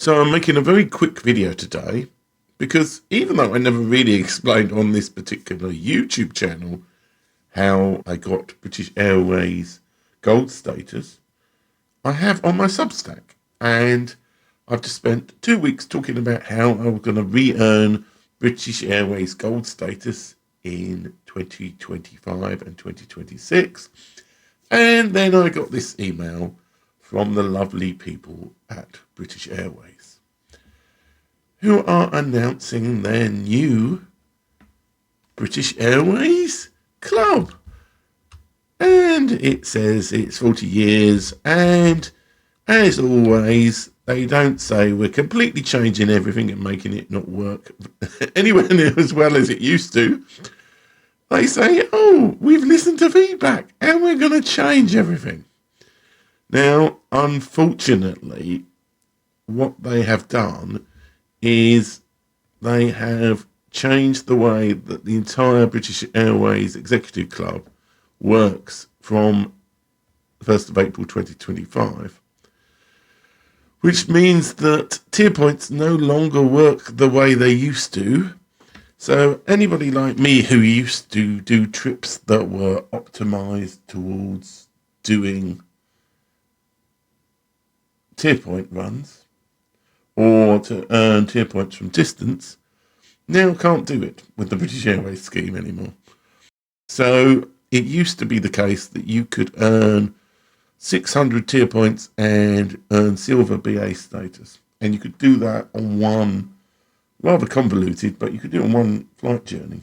So I'm making a very quick video today because even though I never really explained on this particular YouTube channel how I got British Airways gold status, I have on my Substack. And I've just spent 2 weeks talking about how I was going to re-earn British Airways gold status in 2025 and 2026. And then I got this email from the lovely people at British Airways, who are announcing their new British Airways Club. And it says it's 40 years, and as always, they don't say we're completely changing everything and making it not work anywhere near as well as it used to. They say, oh, we've listened to feedback and we're going to change everything. Now, unfortunately, what they have done is they have changed the way that the entire British Airways Executive Club works from the 1st of April 2025, which means that tier points no longer work the way they used to. So anybody like me who used to do trips that were optimized towards doing tier point runs or to earn tier points from distance now can't do it with the British Airways scheme anymore. So it used to be the case that you could earn 600 tier points and earn silver BA status, and you could do that on one, rather convoluted, but you could do it on one flight journey,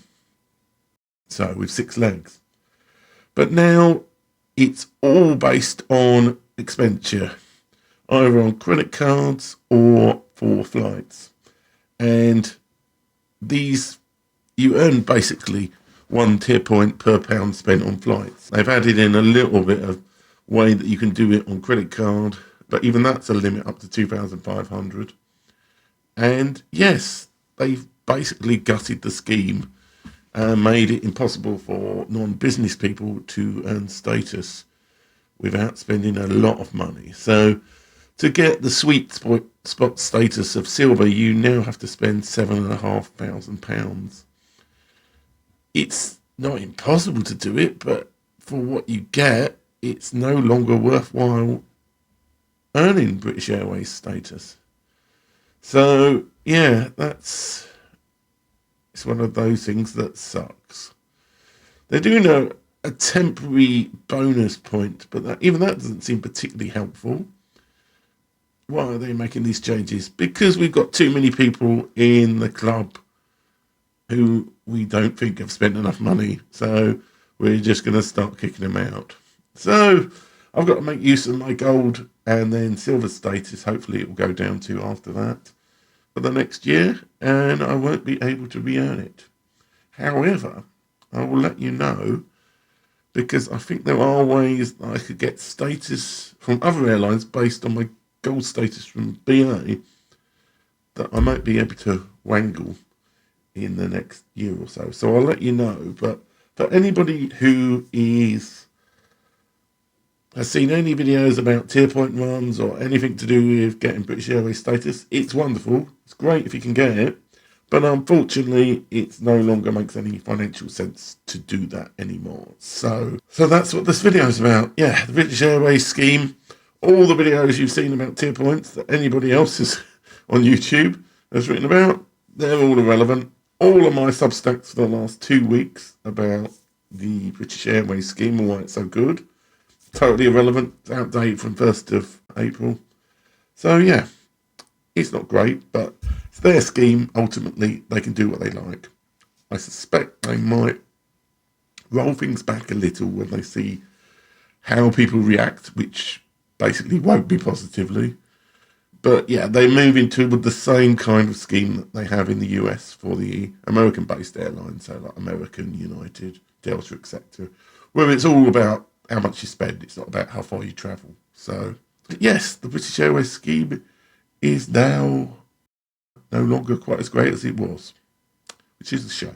so with 6 legs. But now it's all based on expenditure, either on credit cards or for flights. And these, you earn basically 1 tier point per pound spent on flights. They've added in a little bit of way that you can do it on credit card, but even that's a limit up to 2,500. And yes, they've basically gutted the scheme and made it impossible for non-business people to earn status without spending a lot of money. So to get the sweet spot status of silver, you now have to spend £7,500. It's not impossible to do it, but for what you get, it's no longer worthwhile earning British Airways status. So yeah, it's one of those things that sucks. They're doing a temporary bonus point, but even that doesn't seem particularly helpful. Why are they making these changes? Because we've got too many people in the club who we don't think have spent enough money, so we're just going to start kicking them out. So I've got to make use of my gold and then silver status. Hopefully it will go down to after that for the next year, and I won't be able to re-earn it. However, I will let you know, because I think there are ways that I could get status from other airlines based on my gold status from BA that I might be able to wangle in the next year or so. So I'll let you know. But for anybody who has seen any videos about tier point runs or anything to do with getting British Airways status, it's wonderful. It's great if you can get it. But unfortunately, it no longer makes any financial sense to do that anymore. So that's what this video is about. Yeah, the British Airways scheme. All the videos you've seen about tier points that anybody else is on YouTube has written about, they're all irrelevant. All of my Substacks for the last 2 weeks about the British Airways scheme and why it's so good, totally irrelevant. It's outdated from 1st of April. So yeah, it's not great, but it's their scheme. Ultimately, they can do what they like. I suspect they might roll things back a little when they see how people react, which basically won't be positively. But yeah, they move into the same kind of scheme that they have in the US for the American-based airlines, so like American, United, Delta, etc., where it's all about how much you spend. It's not about how far you travel. So yes, the British Airways scheme is now no longer quite as great as it was, which is a shame.